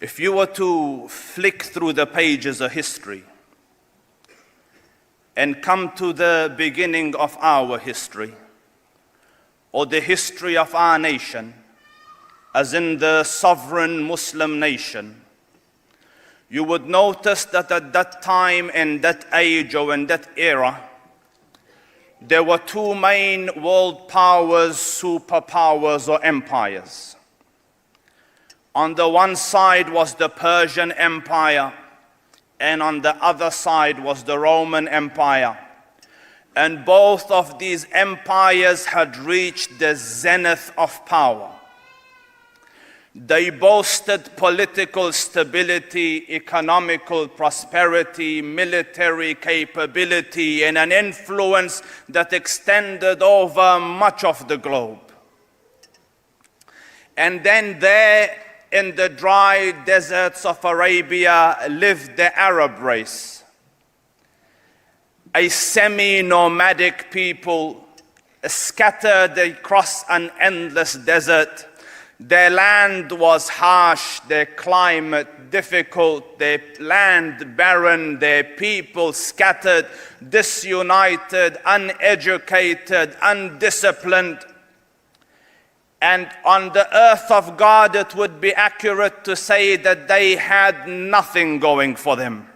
If you were to flick through the pages of history and come to the beginning of our history, or the history of our nation, as in the sovereign Muslim nation, you would notice that at that time, in that age or in that era, there were two main world powers, superpowers or empires. On the one side was the Persian Empire, and on the other side was the Roman Empire. And both of these empires had reached the zenith of power. They boasted political stability, economical prosperity, military capability, and an influence that extended over much of the globe. And then there, in the dry deserts of Arabia, lived the Arab race, a semi-nomadic people scattered across an endless desert. Their land was harsh, their climate difficult, their land barren, their people scattered, disunited, uneducated, undisciplined. And on the earth of God, it would be accurate to say that they had nothing going for them.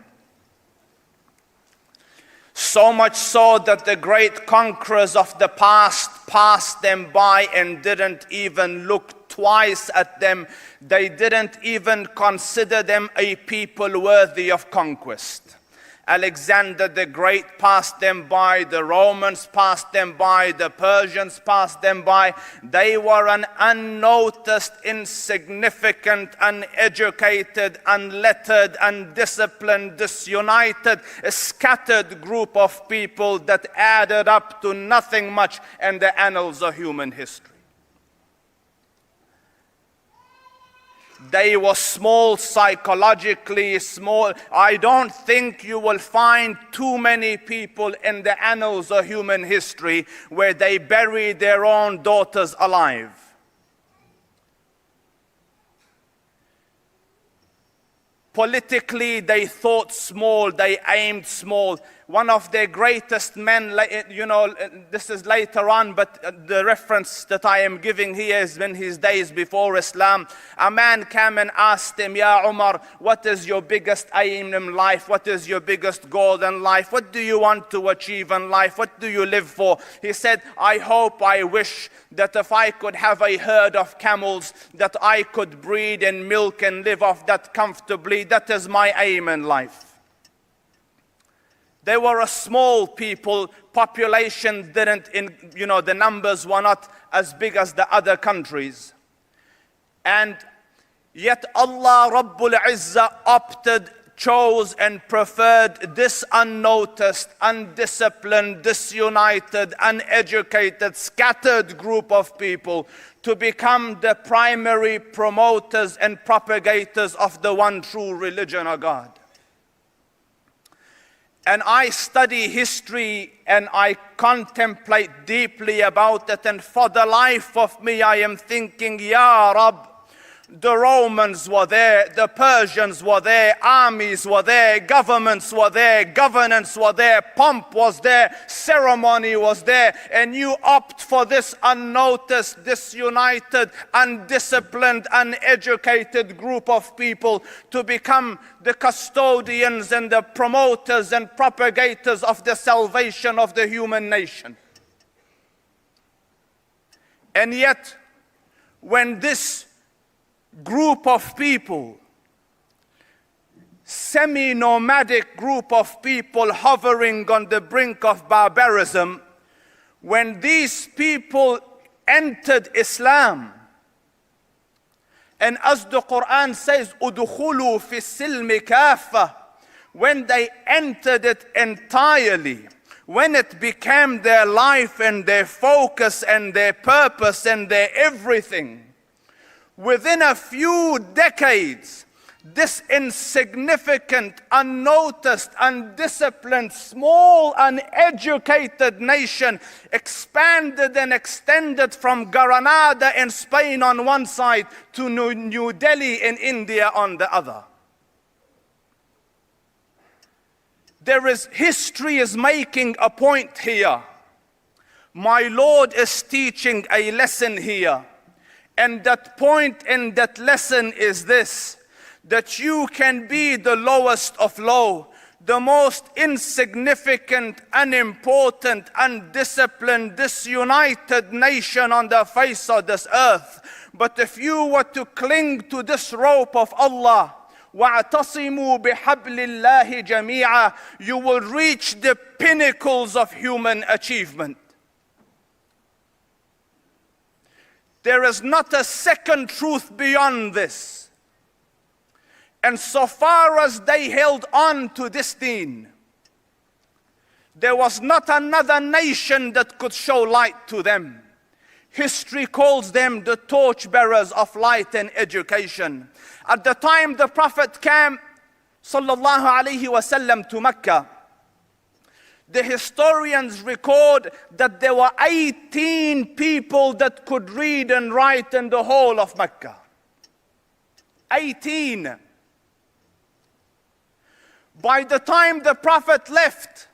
So much so that the great conquerors of the past passed them by and didn't even look twice at them. They didn't even consider them a people worthy of conquest. Alexander the Great passed them by, the Romans passed them by, the Persians passed them by. They were an unnoticed, insignificant, uneducated, unlettered, undisciplined, disunited, a scattered group of people that added up to nothing much in the annals of human history. They were small, psychologically small. I don't think you will find too many people in the annals of human history where they bury their own daughters alive. Politically, they thought small, they aimed small. One of their greatest men, this is later on, but the reference that I am giving here is in his days before Islam. A man came and asked him, Ya Umar, what is your biggest aim in life? What is your biggest goal in life? What do you want to achieve in life? What do you live for? He said, I wish that if I could have a herd of camels, that I could breed and milk and live off that comfortably. That is my aim in life. They were a small people, population the numbers were not as big as the other countries. And yet Allah Rabbul Izzah chose and preferred this unnoticed, undisciplined, disunited, uneducated, scattered group of people to become the primary promoters and propagators of the one true religion of God. And I study history and I contemplate deeply about it, and for the life of me I am thinking, Ya Rab, the Romans were there, the Persians were there, armies were there, governments were there, governance were there, pomp was there, ceremony was there, and you opt for this unnoticed, disunited, undisciplined, uneducated group of people to become the custodians and the promoters and propagators of the salvation of the human nation. And yet, when this group of people, semi-nomadic group of people hovering on the brink of barbarism, when these people entered Islam, and as the Quran says, "Udkhulu fi silmi kafa," when they entered it entirely, when it became their life and their focus and their purpose and their everything, within a few decades, This insignificant, unnoticed, undisciplined, small, uneducated nation expanded and extended from Granada in Spain on one side to New Delhi in India on the other. History is making a point here. My Lord is teaching a lesson here. And that point in that lesson is this: that you can be the lowest of low, the most insignificant, unimportant, undisciplined, disunited nation on the face of this earth. But if you were to cling to this rope of Allah, وَاعْتَصِمُوا بِحَبْلِ اللَّهِ جَمِيعًا, you will reach the pinnacles of human achievement. There is not a second truth beyond this. And so far as they held on to this deen, there was not another nation that could show light to them. History calls them the torchbearers of light and education. At the time the Prophet came, sallallahu alaihi wasallam, to Mecca, the historians record that there were 18 people that could read and write in the whole of Mecca. 18. By the time the Prophet left,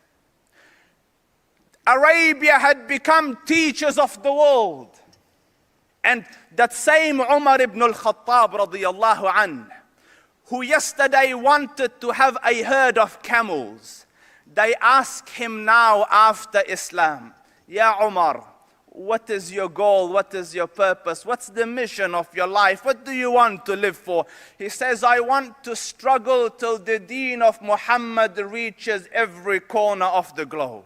Arabia had become teachers of the world. And that same Umar ibn al-Khattab radiyallahu anhu, who yesterday wanted to have a herd of camels, they ask him now after Islam, Ya Umar, what is your goal? What is your purpose? What's the mission of your life? What do you want to live for? He says, I want to struggle till the deen of Muhammad reaches every corner of the globe.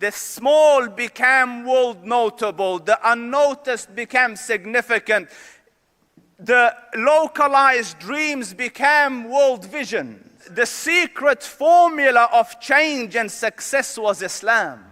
The small became world notable. The unnoticed became significant. The localized dreams became world vision. The secret formula of change and success was Islam.